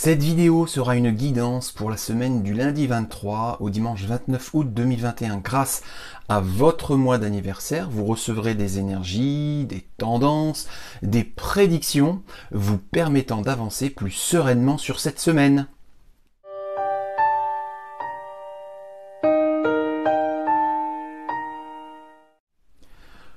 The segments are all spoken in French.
Cette vidéo sera une guidance pour la semaine du lundi 23 au dimanche 29 août 2021. Grâce à votre mois d'anniversaire, vous recevrez des énergies, des tendances, des prédictions vous permettant d'avancer plus sereinement sur cette semaine.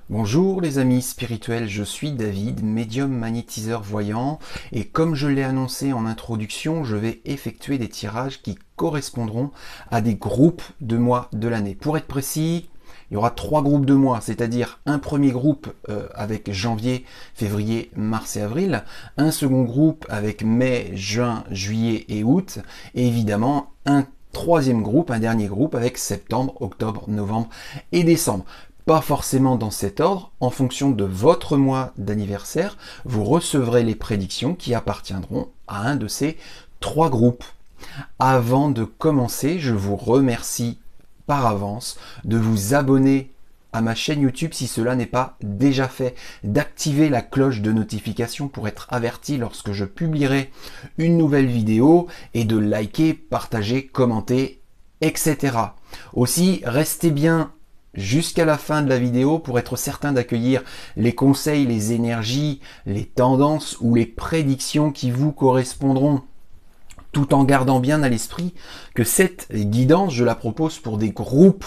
Bonjour les amis spirituels, je suis David, médium magnétiseur voyant, et comme je l'ai annoncé en introduction, je vais effectuer des tirages qui correspondront à des groupes de mois de l'année. Pour être précis, il y aura 3 groupes de mois, c'est-à-dire un premier groupe avec janvier, février, mars et avril, un second groupe avec mai, juin, juillet et août, et évidemment un troisième groupe, un dernier groupe avec septembre, octobre, novembre et décembre. Pas forcément dans cet ordre, en fonction de votre mois d'anniversaire, vous recevrez les prédictions qui appartiendront à un de ces 3 groupes. Avant de commencer, je vous remercie par avance de vous abonner à ma chaîne YouTube si cela n'est pas déjà fait, d'activer la cloche de notification pour être averti lorsque je publierai une nouvelle vidéo et de liker, partager, commenter, etc. Aussi, restez bien jusqu'à la fin de la vidéo pour être certain d'accueillir les conseils, les énergies, les tendances ou les prédictions qui vous correspondront, tout en gardant bien à l'esprit que cette guidance, je la propose pour des groupes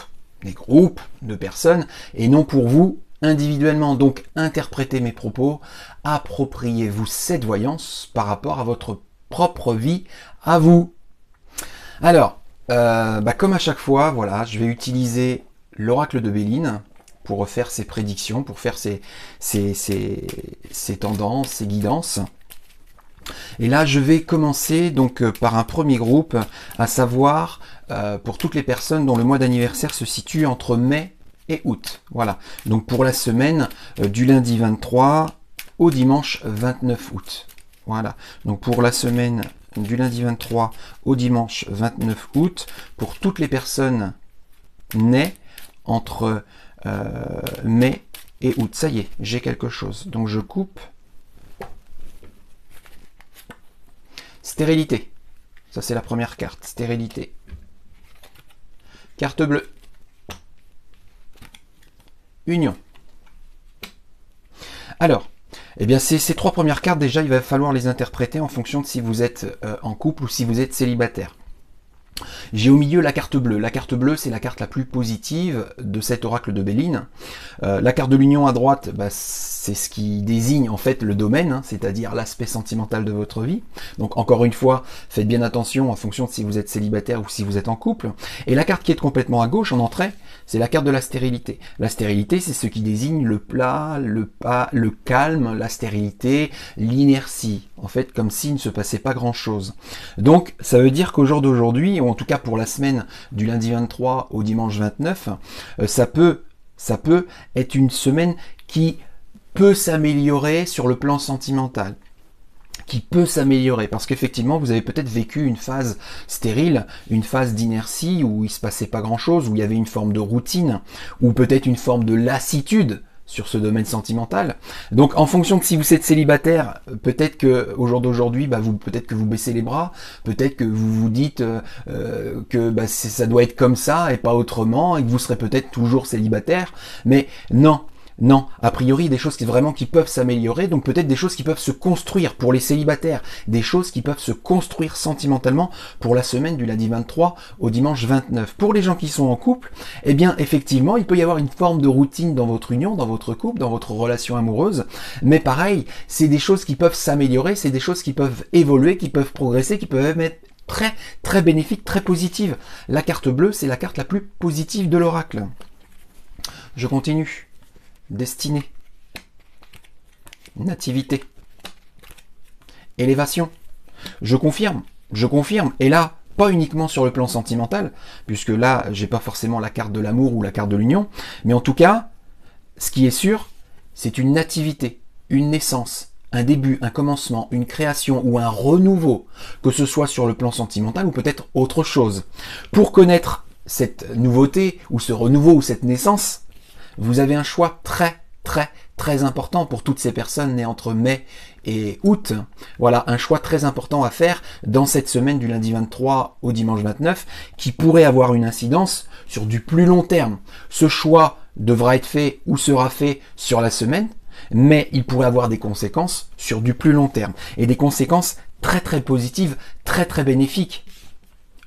de personnes et non pour vous individuellement. Donc interprétez mes propos, appropriez-vous cette voyance par rapport à votre propre vie à vous. Alors, comme à chaque fois, voilà, je vais utiliser l'oracle de Béline pour faire ses prédictions, pour faire ses tendances, ses guidances. Et là, je vais commencer donc par un premier groupe, à savoir pour toutes les personnes dont le mois d'anniversaire se situe entre mai et août. Voilà, donc pour la semaine du lundi 23 au dimanche 29 août. Voilà, donc pour la semaine du lundi 23 au dimanche 29 août, pour toutes les personnes nées entre mai et août. Ça y est, j'ai quelque chose. Donc je coupe. Stérilité. Ça c'est la première carte. Stérilité. Carte bleue. Union. Alors, eh bien ces 3 premières cartes, déjà, il va falloir les interpréter en fonction de si vous êtes en couple ou si vous êtes célibataire. J'ai au milieu la carte bleue. La carte bleue, c'est la carte la plus positive de cet oracle de Béline. La carte de l'union à droite, c'est ce qui désigne en fait le domaine, c'est-à-dire l'aspect sentimental de votre vie. Donc encore une fois, faites bien attention en fonction de si vous êtes célibataire ou si vous êtes en couple. Et la carte qui est complètement à gauche, en entrée, c'est la carte de la stérilité. La stérilité, c'est ce qui désigne le plat, le calme, la stérilité, l'inertie. En fait, comme s'il ne se passait pas grand-chose. Donc, ça veut dire qu'au jour d'aujourd'hui, ou en tout cas pour la semaine du lundi 23 au dimanche 29, ça peut être une semaine qui peut s'améliorer sur le plan sentimental. Qui peut s'améliorer, parce qu'effectivement, vous avez peut-être vécu une phase stérile, une phase d'inertie où il se passait pas grand-chose, où il y avait une forme de routine, ou peut-être une forme de lassitude sur ce domaine sentimental. Donc en fonction de si vous êtes célibataire, peut-être que au jour d'aujourd'hui, peut-être que vous baissez les bras, peut-être que vous vous dites que ça doit être comme ça et pas autrement, et que vous serez peut-être toujours célibataire, mais non. Non, a priori, des choses qui peuvent s'améliorer, donc peut-être des choses qui peuvent se construire pour les célibataires, des choses qui peuvent se construire sentimentalement pour la semaine du lundi 23 au dimanche 29. Pour les gens qui sont en couple, eh bien, effectivement, il peut y avoir une forme de routine dans votre union, dans votre couple, dans votre relation amoureuse, mais pareil, c'est des choses qui peuvent s'améliorer, c'est des choses qui peuvent évoluer, qui peuvent progresser, qui peuvent être très, très bénéfiques, très positives. La carte bleue, c'est la carte la plus positive de l'oracle. Je continue. Destinée, nativité, élévation. Je confirme, et là, pas uniquement sur le plan sentimental, puisque là, j'ai pas forcément la carte de l'amour ou la carte de l'union, mais en tout cas, ce qui est sûr, c'est une nativité, une naissance, un début, un commencement, une création ou un renouveau, que ce soit sur le plan sentimental ou peut-être autre chose. Pour connaître cette nouveauté, ou ce renouveau, ou cette naissance, vous avez un choix très très important pour toutes ces personnes nées entre mai et août. Voilà, un choix très important à faire dans cette semaine du lundi 23 au dimanche 29 qui pourrait avoir une incidence sur du plus long terme. Ce choix devra être fait ou sera fait sur la semaine, mais il pourrait avoir des conséquences sur du plus long terme et des conséquences très très positives, très très bénéfiques.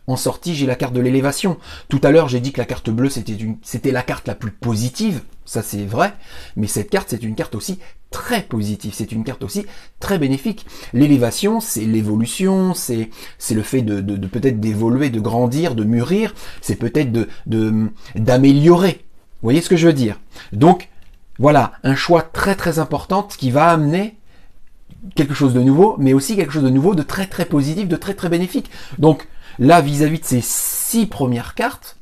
En sortie, j'ai la carte de l'élévation. Tout à l'heure, j'ai dit que la carte bleue, c'était la carte la plus positive. Ça, c'est vrai. Mais cette carte, c'est une carte aussi très positive. C'est une carte aussi très bénéfique. L'élévation, c'est l'évolution, c'est le fait de peut-être d'évoluer, de grandir, de mûrir. C'est peut-être d'améliorer. Vous voyez ce que je veux dire? Donc, voilà, un choix très très important qui va amener quelque chose de nouveau, mais aussi quelque chose de nouveau, de très très positif, de très très bénéfique. Donc, là, vis-à-vis de ces 6 premières cartes,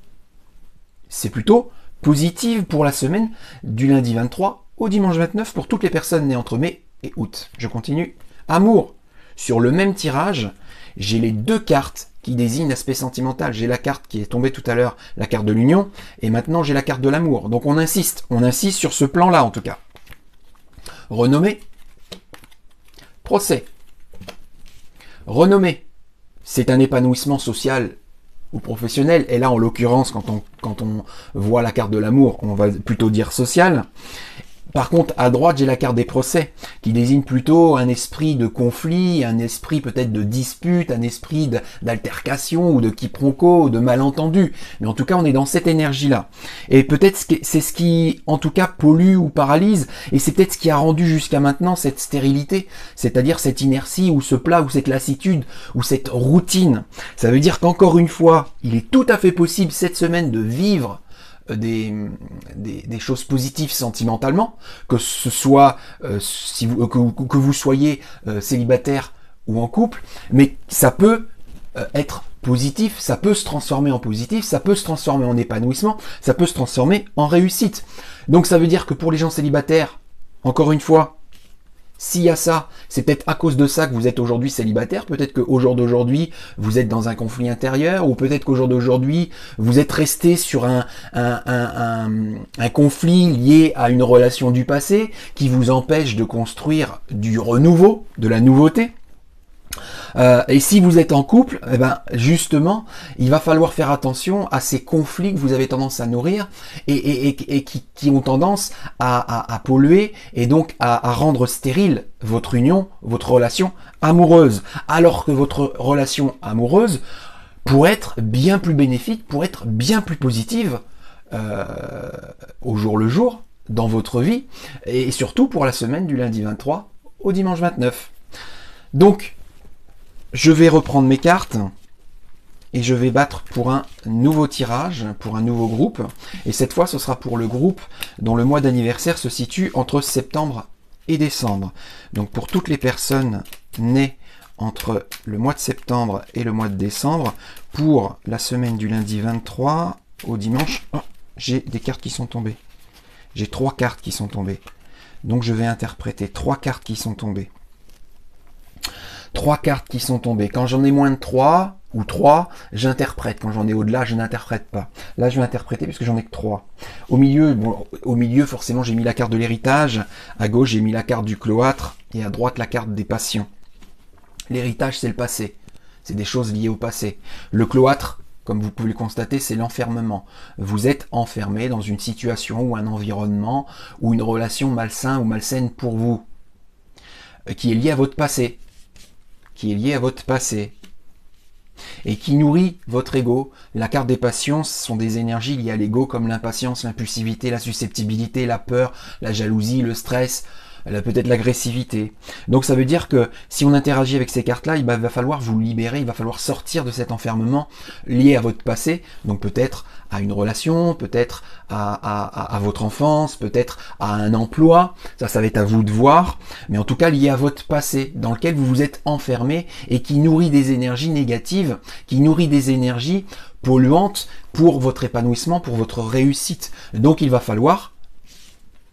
c'est plutôt positif pour la semaine du lundi 23 au dimanche 29 pour toutes les personnes nées entre mai et août. Je continue. Amour. Sur le même tirage, j'ai les 2 cartes qui désignent l'aspect sentimental. J'ai la carte qui est tombée tout à l'heure, la carte de l'union, et maintenant j'ai la carte de l'amour. Donc on insiste sur ce plan-là en tout cas. Renommée. Procès. Renommée. C'est un épanouissement social ou professionnel, et là en l'occurrence quand on voit la carte de l'amour, on va plutôt dire social. Par contre, à droite, j'ai la carte des procès, qui désigne plutôt un esprit de conflit, un esprit peut-être de dispute, un esprit d'altercation, ou de quiproquo, ou de malentendu. Mais en tout cas, on est dans cette énergie-là. Et peut-être c'est ce qui, en tout cas, pollue ou paralyse, et c'est peut-être ce qui a rendu jusqu'à maintenant cette stérilité, c'est-à-dire cette inertie, ou ce plat, ou cette lassitude, ou cette routine. Ça veut dire qu'encore une fois, il est tout à fait possible cette semaine de vivre des choses positives sentimentalement, que ce soit que vous soyez célibataire ou en couple, mais ça peut être positif, ça peut se transformer en positif, ça peut se transformer en épanouissement, ça peut se transformer en réussite. Donc ça veut dire que pour les gens célibataires, encore une fois, s'il y a ça, c'est peut-être à cause de ça que vous êtes aujourd'hui célibataire, peut-être qu'au jour d'aujourd'hui, vous êtes dans un conflit intérieur, ou peut-être qu'au jour d'aujourd'hui, vous êtes resté sur un conflit lié à une relation du passé qui vous empêche de construire du renouveau, de la nouveauté. Et si vous êtes en couple, eh ben justement, il va falloir faire attention à ces conflits que vous avez tendance à nourrir et qui ont tendance à polluer et donc à rendre stérile votre union, votre relation amoureuse. Alors que votre relation amoureuse pourrait être bien plus bénéfique, pourrait être bien plus positive au jour le jour dans votre vie et surtout pour la semaine du lundi 23 au dimanche 29. Donc, je vais reprendre mes cartes et je vais battre pour un nouveau tirage, pour un nouveau groupe. Et cette fois, ce sera pour le groupe dont le mois d'anniversaire se situe entre septembre et décembre. Donc pour toutes les personnes nées entre le mois de septembre et le mois de décembre, pour la semaine du lundi 23 au dimanche, j'ai des cartes qui sont tombées. J'ai 3 cartes qui sont tombées. Donc je vais interpréter 3 cartes qui sont tombées. 3 cartes qui sont tombées. Quand j'en ai moins de 3, ou 3, j'interprète. Quand j'en ai au-delà, je n'interprète pas. Là, je vais interpréter puisque j'en ai que 3. Au milieu, forcément, j'ai mis la carte de l'héritage. À gauche, j'ai mis la carte du cloître. Et à droite, la carte des passions. L'héritage, c'est le passé. C'est des choses liées au passé. Le cloître, comme vous pouvez le constater, c'est l'enfermement. Vous êtes enfermé dans une situation ou un environnement ou une relation malsaine ou malsaine pour vous, qui est liée à votre passé. Et qui nourrit votre ego. La carte des passions, ce sont des énergies liées à l'ego comme l'impatience, l'impulsivité, la susceptibilité, la peur, la jalousie, le stress, peut-être l'agressivité. Donc ça veut dire que si on interagit avec ces cartes-là, il va falloir vous libérer, il va falloir sortir de cet enfermement lié à votre passé, donc peut-être à une relation, peut-être à votre enfance, peut-être à un emploi, ça va être à vous de voir, mais en tout cas lié à votre passé, dans lequel vous vous êtes enfermé et qui nourrit des énergies négatives, qui nourrit des énergies polluantes pour votre épanouissement, pour votre réussite. Donc il va falloir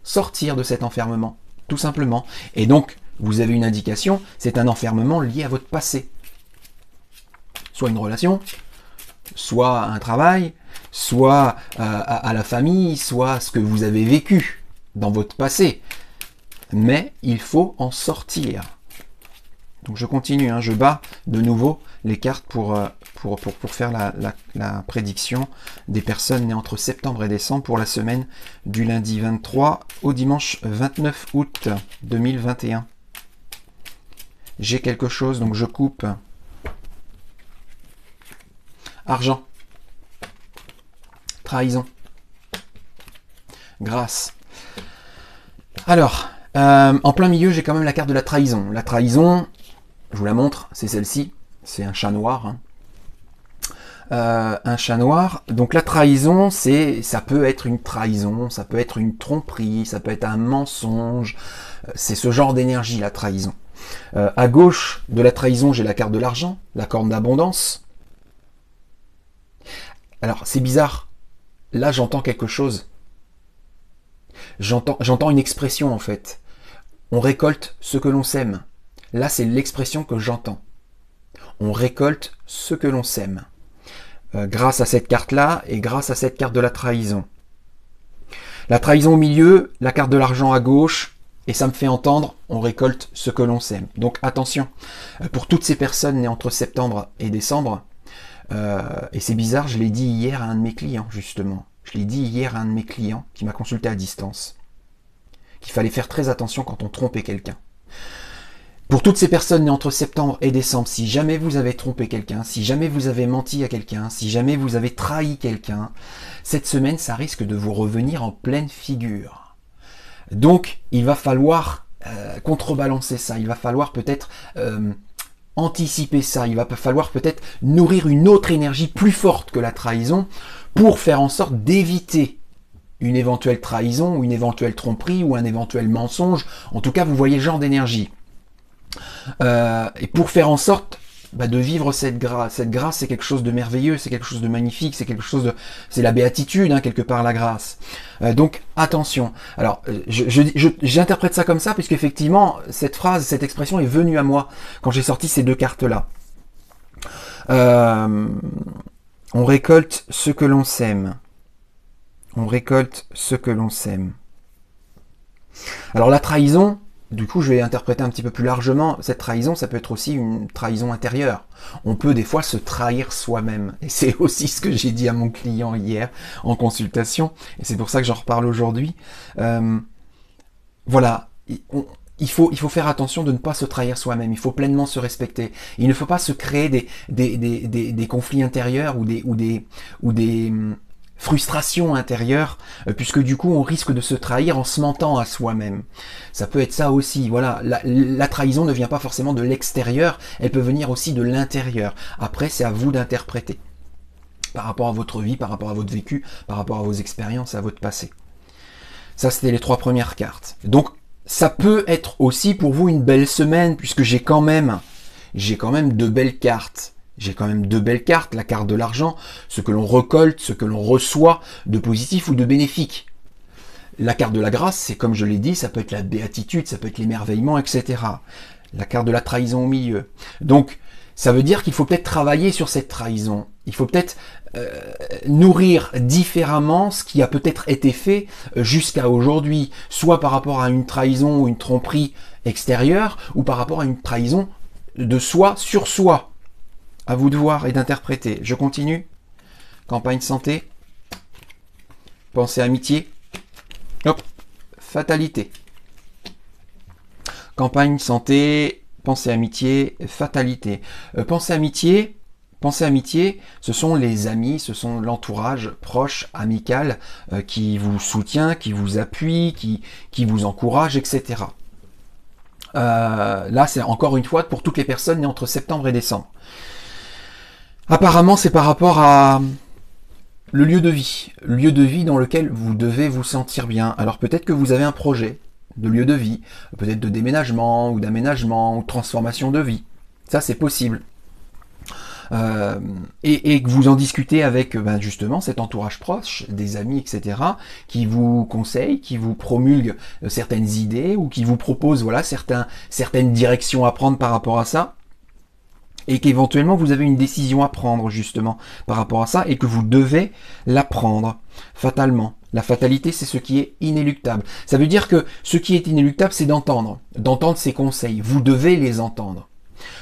sortir de cet enfermement. Tout simplement. Et donc, vous avez une indication, c'est un enfermement lié à votre passé. Soit une relation, soit un travail, soit à la famille, soit ce que vous avez vécu dans votre passé. mais il faut en sortir. Donc je continue, hein, je bats de nouveau les cartes pour faire la prédiction des personnes nées entre septembre et décembre pour la semaine du lundi 23 au dimanche 29 août 2021. J'ai quelque chose, donc je coupe. Argent. Trahison. Grâce. Alors, en plein milieu, j'ai quand même la carte de la trahison. La trahison, je vous la montre, c'est celle-ci. C'est un chat noir. Hein. Un chat noir. Donc la trahison, ça peut être une trahison, ça peut être une tromperie, ça peut être un mensonge. C'est ce genre d'énergie, la trahison. À gauche de la trahison, j'ai la carte de l'argent, la corne d'abondance. Alors, c'est bizarre. Là, j'entends quelque chose. J'entends une expression, en fait. On récolte ce que l'on sème. Là, c'est l'expression que j'entends. On récolte ce que l'on sème. Grâce à cette carte-là et grâce à cette carte de la trahison. La trahison au milieu, la carte de l'argent à gauche, et ça me fait entendre, on récolte ce que l'on sème. Donc attention, pour toutes ces personnes nées entre septembre et décembre, et c'est bizarre, je l'ai dit hier à un de mes clients, justement. Je l'ai dit hier à un de mes clients qui m'a consulté à distance. Qu'il fallait faire très attention quand on trompait quelqu'un. Pour toutes ces personnes nées entre septembre et décembre, si jamais vous avez trompé quelqu'un, si jamais vous avez menti à quelqu'un, si jamais vous avez trahi quelqu'un, cette semaine, ça risque de vous revenir en pleine figure. Donc, il va falloir contrebalancer ça. Il va falloir peut-être anticiper ça. Il va falloir peut-être nourrir une autre énergie plus forte que la trahison pour faire en sorte d'éviter une éventuelle trahison ou une éventuelle tromperie ou un éventuel mensonge. En tout cas, vous voyez le genre d'énergie. Et pour faire en sorte de vivre cette grâce. Cette grâce, c'est quelque chose de merveilleux, c'est quelque chose de magnifique, c'est quelque chose de... c'est la béatitude, hein, quelque part, la grâce. Donc, attention. Alors, j'interprète ça comme ça, puisqu'effectivement, cette phrase, cette expression est venue à moi quand j'ai sorti ces deux cartes-là. On récolte ce que l'on sème. On récolte ce que l'on sème. Alors, la trahison... Du coup, je vais interpréter un petit peu plus largement. Cette trahison, ça peut être aussi une trahison intérieure. On peut des fois se trahir soi-même. Et c'est aussi ce que j'ai dit à mon client hier en consultation. Et c'est pour ça que j'en reparle aujourd'hui. Voilà. Il faut faire attention de ne pas se trahir soi-même. Il faut pleinement se respecter. Il ne faut pas se créer des conflits intérieurs ou des frustration intérieure, puisque du coup on risque de se trahir en se mentant à soi-même. Ça peut être ça aussi, voilà, la trahison ne vient pas forcément de l'extérieur, elle peut venir aussi de l'intérieur. Après, c'est à vous d'interpréter, par rapport à votre vie, par rapport à votre vécu, par rapport à vos expériences, à votre passé. Ça, c'était les 3 premières cartes. Donc, ça peut être aussi pour vous une belle semaine, puisque j'ai quand même 2 belles cartes. J'ai quand même 2 belles cartes, la carte de l'argent, ce que l'on récolte, ce que l'on reçoit de positif ou de bénéfique. La carte de la grâce, c'est comme je l'ai dit, ça peut être la béatitude, ça peut être l'émerveillement, etc. La carte de la trahison au milieu. Donc, ça veut dire qu'il faut peut-être travailler sur cette trahison. Il faut peut-être nourrir différemment ce qui a peut-être été fait jusqu'à aujourd'hui, soit par rapport à une trahison ou une tromperie extérieure, ou par rapport à une trahison de soi sur soi. À vous de voir et d'interpréter. Je continue. Campagne santé. Pensée amitié. Hop. Fatalité. Campagne santé. Pensée amitié. Fatalité. Pensée amitié, ce sont les amis, ce sont l'entourage proche, amical, qui vous soutient, qui vous appuie, qui vous encourage, etc. Là, c'est encore une fois pour toutes les personnes nées entre septembre et décembre. Apparemment, c'est par rapport à le lieu de vie dans lequel vous devez vous sentir bien. Alors peut-être que vous avez un projet de lieu de vie, peut-être de déménagement ou d'aménagement ou de transformation de vie. Ça, c'est possible. Et que vous en discutez avec justement cet entourage proche, des amis, etc., qui vous conseillent, qui vous promulguent certaines idées ou qui vous proposent voilà certaines directions à prendre par rapport à ça. et qu'éventuellement vous avez une décision à prendre justement par rapport à ça et que vous devez la prendre fatalement. La fatalité, c'est ce qui est inéluctable. Ça veut dire que ce qui est inéluctable, c'est d'entendre ces conseils. Vous devez les entendre.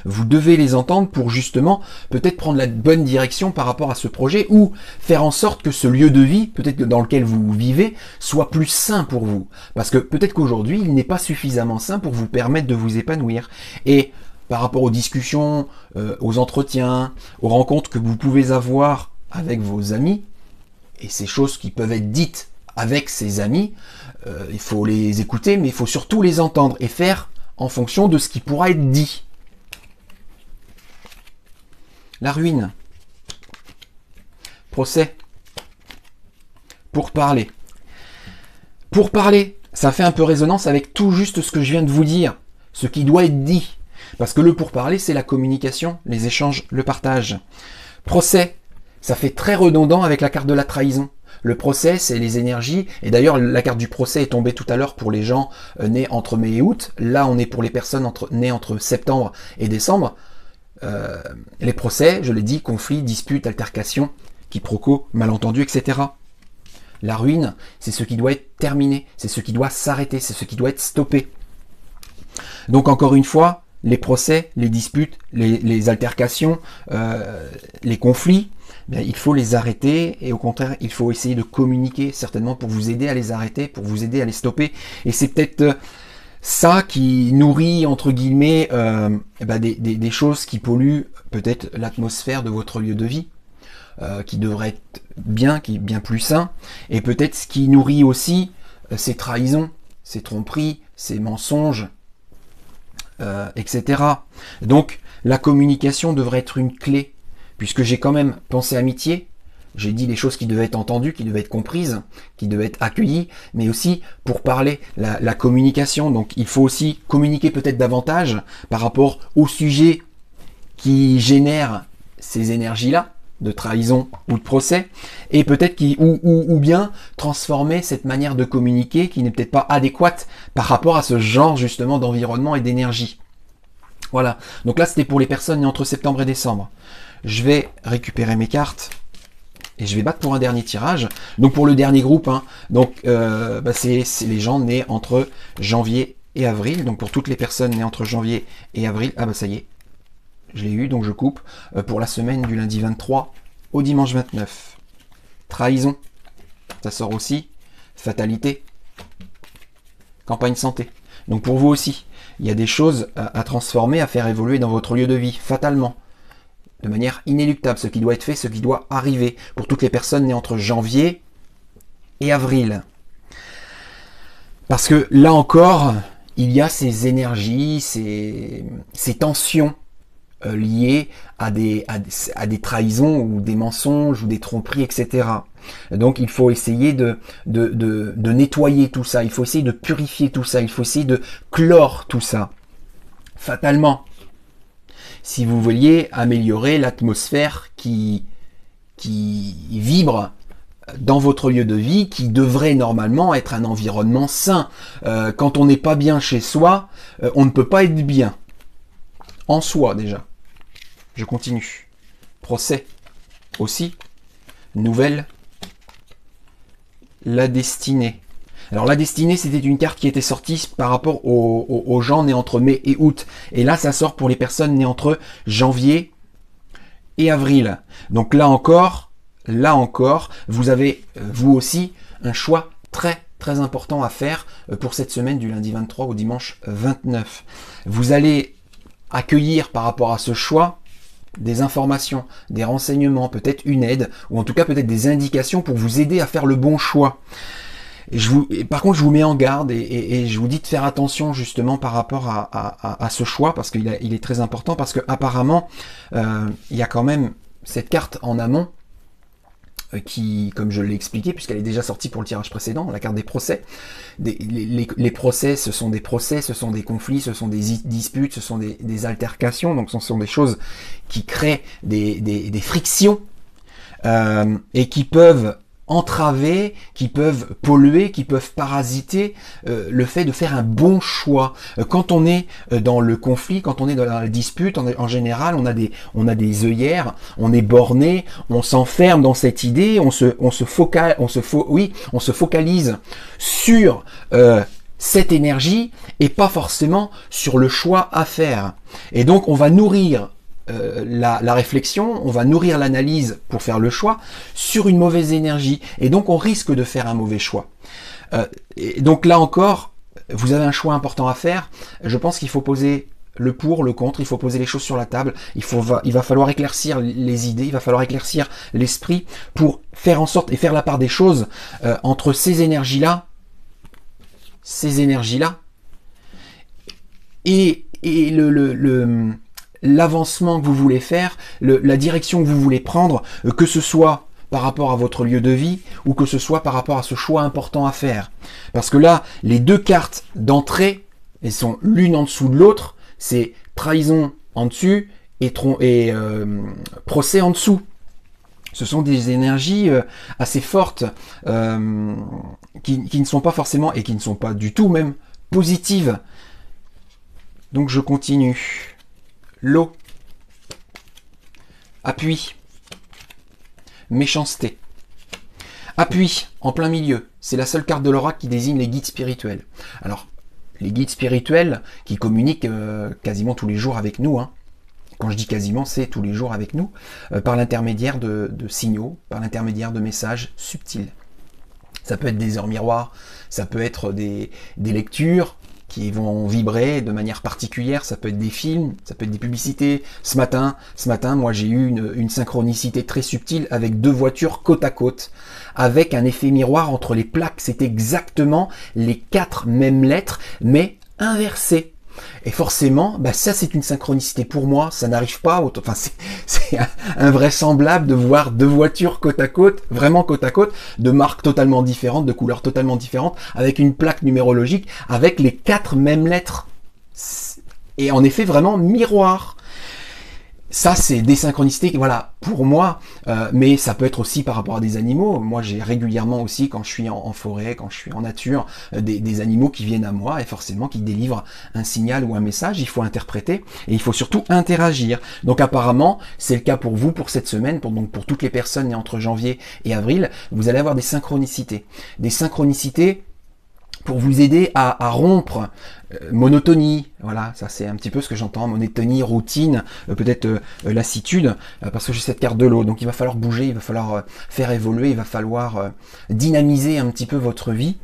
Vous devez les entendre pour justement peut-être prendre la bonne direction par rapport à ce projet ou faire en sorte que ce lieu de vie, peut-être dans lequel vous vivez, soit plus sain pour vous. Parce que peut-être qu'aujourd'hui, il n'est pas suffisamment sain pour vous permettre de vous épanouir. Et par rapport aux discussions, aux entretiens, aux rencontres que vous pouvez avoir avec vos amis, et ces choses qui peuvent être dites avec ses amis, il faut les écouter, mais il faut surtout les entendre et faire en fonction de ce qui pourra être dit. La ruine. Procès. Pourparler. Pourparler, ça fait un peu résonance avec tout juste ce que je viens de vous dire, ce qui doit être dit. Parce que le pourparler, c'est la communication, les échanges, le partage. Procès, ça fait très redondant avec la carte de la trahison. Le procès, c'est les énergies. Et d'ailleurs, la carte du procès est tombée tout à l'heure pour les gens nés entre mai et août. Là, on est pour les personnes nées entre septembre et décembre. Les procès, je l'ai dit, conflits, disputes, altercations, quiproquos, malentendus, etc. La ruine, c'est ce qui doit être terminé, c'est ce qui doit s'arrêter, c'est ce qui doit être stoppé. Donc encore une fois, les procès, les disputes, les altercations, les conflits, bien, il faut les arrêter et au contraire, il faut essayer de communiquer certainement pour vous aider à les arrêter, pour vous aider à les stopper. Et c'est peut-être ça qui nourrit, entre guillemets, des choses qui polluent peut-être l'atmosphère de votre lieu de vie, qui devrait être bien, qui est bien plus sain, et peut-être ce qui nourrit aussi ces trahisons, ces tromperies, ces mensonges, etc. Donc la communication devrait être une clé, puisque j'ai quand même pensé amitié, j'ai dit les choses qui devaient être entendues, qui devaient être comprises, qui devaient être accueillies, mais aussi pour parler, la communication. Donc il faut aussi communiquer peut-être davantage par rapport au sujet qui génère ces énergies-là, de trahison ou de procès, et peut-être ou bien transformer cette manière de communiquer qui n'est peut-être pas adéquate par rapport à ce genre justement d'environnement et d'énergie. Voilà, donc là c'était pour les personnes nées entre septembre et décembre. Je vais récupérer mes cartes et je vais battre pour un dernier tirage. Donc pour le dernier groupe, hein, donc c'est les gens nés entre janvier et avril. Donc pour toutes les personnes nées entre janvier et avril, ah bah ça y est, je l'ai eu, donc je coupe pour la semaine du lundi 23 au dimanche 29. Trahison, ça sort aussi. Fatalité, campagne santé. Donc pour vous aussi, il y a des choses à transformer, à faire évoluer dans votre lieu de vie, fatalement, de manière inéluctable, ce qui doit être fait, ce qui doit arriver pour toutes les personnes nées entre janvier et avril. Parce que là encore, il y a ces énergies, ces tensions liées à des trahisons ou des mensonges ou des tromperies, etc. Donc il faut essayer de nettoyer tout ça, il faut essayer de purifier tout ça, il faut essayer de clore tout ça. Fatalement, si vous vouliez améliorer l'atmosphère qui vibre dans votre lieu de vie, qui devrait normalement être un environnement sain. Quand on n'est pas bien chez soi, on ne peut pas être bien. En soi déjà. Je continue. Procès aussi. Nouvelle. La destinée. Alors la destinée, c'était une carte qui était sortie par rapport aux gens nés entre mai et août. Et là, ça sort pour les personnes nées entre janvier et avril. Donc là encore, vous avez, vous aussi, un choix très très important à faire pour cette semaine du lundi 23 au dimanche 29. Vous allez accueillir par rapport à ce choix des informations, des renseignements, peut-être une aide, ou en tout cas peut-être des indications pour vous aider à faire le bon choix. Par contre, je vous mets en garde et je vous dis de faire attention justement par rapport à ce choix, parce qu'il est très important, parce que apparemment, il y a quand même cette carte en amont qui, comme je l'ai expliqué, puisqu'elle est déjà sortie pour le tirage précédent, la carte des procès. Les procès, ce sont des procès, ce sont des conflits, ce sont des disputes, ce sont des altercations, donc ce sont des choses qui créent des frictions et qui peuvent entraver, qui peuvent polluer, qui peuvent parasiter le fait de faire un bon choix. Quand on est dans le conflit, quand on est dans la dispute, en général, on a des œillères, on est borné, on s'enferme dans cette idée, on se focalise sur cette énergie et pas forcément sur le choix à faire. Et donc on va nourrir la réflexion, on va nourrir l'analyse pour faire le choix sur une mauvaise énergie. Et donc on risque de faire un mauvais choix. Et donc là encore, vous avez un choix important à faire. Je pense qu'il faut poser le pour, le contre, il faut poser les choses sur la table, il va falloir éclaircir les idées, il va falloir éclaircir l'esprit pour faire en sorte et faire la part des choses entre ces énergies-là et l'avancement que vous voulez faire, la direction que vous voulez prendre, que ce soit par rapport à votre lieu de vie ou que ce soit par rapport à ce choix important à faire. Parce que là, les deux cartes d'entrée, elles sont l'une en dessous de l'autre, c'est trahison en dessus et procès en dessous. Ce sont des énergies assez fortes qui ne sont pas forcément et qui ne sont pas du tout même positives. Donc je continue. L'eau. Appui. Méchanceté. Appui en plein milieu. C'est la seule carte de l'oracle qui désigne les guides spirituels. Alors, les guides spirituels qui communiquent quasiment tous les jours avec nous, hein. Quand je dis quasiment, c'est tous les jours avec nous, par l'intermédiaire de signaux, par l'intermédiaire de messages subtils. Ça peut être des heures miroirs, ça peut être des lectures qui vont vibrer de manière particulière, ça peut être des films, ça peut être des publicités. Ce matin, moi j'ai eu une synchronicité très subtile avec deux voitures côte à côte, avec un effet miroir entre les plaques. C'est exactement les 4 mêmes lettres, mais inversées. Et forcément, ça c'est une synchronicité pour moi, ça n'arrive pas, enfin c'est invraisemblable de voir deux voitures côte à côte, vraiment côte à côte, de marques totalement différentes, de couleurs totalement différentes, avec une plaque numérologique, avec les 4 mêmes lettres. Et en effet vraiment miroir. Ça, c'est des synchronicités, voilà, pour moi, mais ça peut être aussi par rapport à des animaux. Moi, j'ai régulièrement aussi, quand je suis en forêt, quand je suis en nature, des animaux qui viennent à moi et forcément qui délivrent un signal ou un message. Il faut interpréter et il faut surtout interagir. Donc apparemment, c'est le cas pour vous pour cette semaine, pour toutes les personnes nées entre janvier et avril. Vous allez avoir des synchronicités. Des synchronicités pour vous aider à rompre monotonie, voilà, ça c'est un petit peu ce que j'entends, monotonie, routine, peut-être lassitude, parce que j'ai cette carte de l'eau, donc il va falloir bouger, il va falloir faire évoluer, il va falloir dynamiser un petit peu votre vie,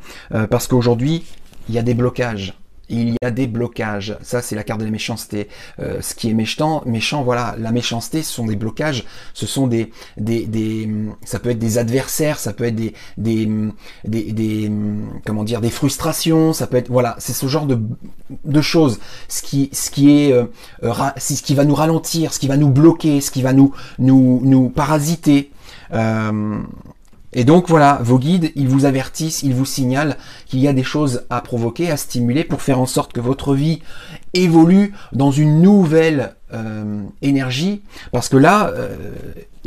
parce qu'aujourd'hui, il y a des blocages. Il y a des blocages. Ça, c'est la carte de la méchanceté. Ce qui est méchant, voilà, la méchanceté, ce sont des blocages. Ce sont ça peut être des adversaires, ça peut être comment dire, des frustrations. Ça peut être, voilà, c'est ce genre de choses. Ce qui va nous ralentir, ce qui va nous bloquer, ce qui va nous parasiter. Et donc voilà, vos guides, ils vous avertissent, ils vous signalent qu'il y a des choses à provoquer, à stimuler pour faire en sorte que votre vie évolue dans une nouvelle énergie. Parce que là,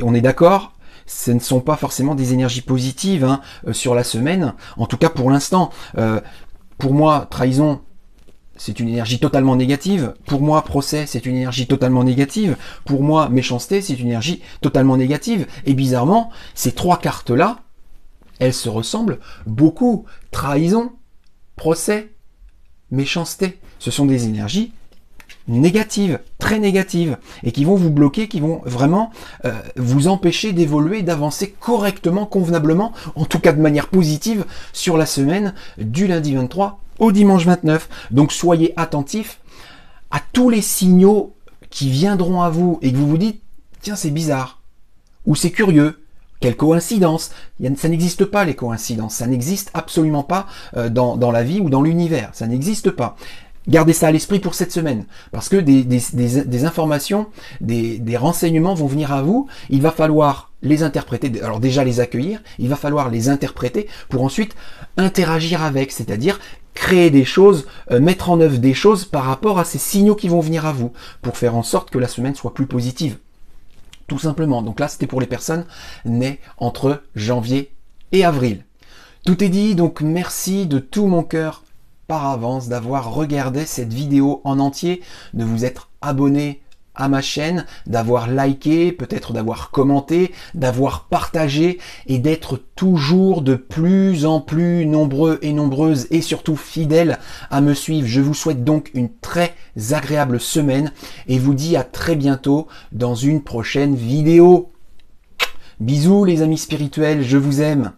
on est d'accord, ce ne sont pas forcément des énergies positives sur la semaine. En tout cas pour l'instant, pour moi, trahison, c'est une énergie totalement négative. Pour moi, procès, c'est une énergie totalement négative. Pour moi, méchanceté, c'est une énergie totalement négative. Et bizarrement, ces 3 cartes-là, elles se ressemblent beaucoup. Trahison, procès, méchanceté. Ce sont des énergies négatives, très négatives, et qui vont vous bloquer, qui vont vraiment vous empêcher d'évoluer, d'avancer correctement, convenablement, en tout cas de manière positive, sur la semaine du lundi 23 au dimanche 29. Donc soyez attentifs à tous les signaux qui viendront à vous et que vous vous dites, tiens, c'est bizarre, ou c'est curieux, quelle coïncidence. Ça n'existe pas les coïncidences, ça n'existe absolument pas dans la vie ou dans l'univers, ça n'existe pas. Gardez ça à l'esprit pour cette semaine, parce que des informations, des renseignements vont venir à vous, il va falloir les interpréter, alors déjà les accueillir, il va falloir les interpréter pour ensuite interagir avec, c'est-à-dire créer des choses, mettre en œuvre des choses par rapport à ces signaux qui vont venir à vous, pour faire en sorte que la semaine soit plus positive. Tout simplement. Donc là, c'était pour les personnes nées entre janvier et avril. Tout est dit, donc merci de tout mon cœur par avance d'avoir regardé cette vidéo en entier, de vous être abonné à ma chaîne, d'avoir liké, peut-être d'avoir commenté, d'avoir partagé et d'être toujours de plus en plus nombreux et nombreuses et surtout fidèles à me suivre. Je vous souhaite donc une très agréable semaine et vous dis à très bientôt dans une prochaine vidéo. Bisous les amis spirituels, je vous aime.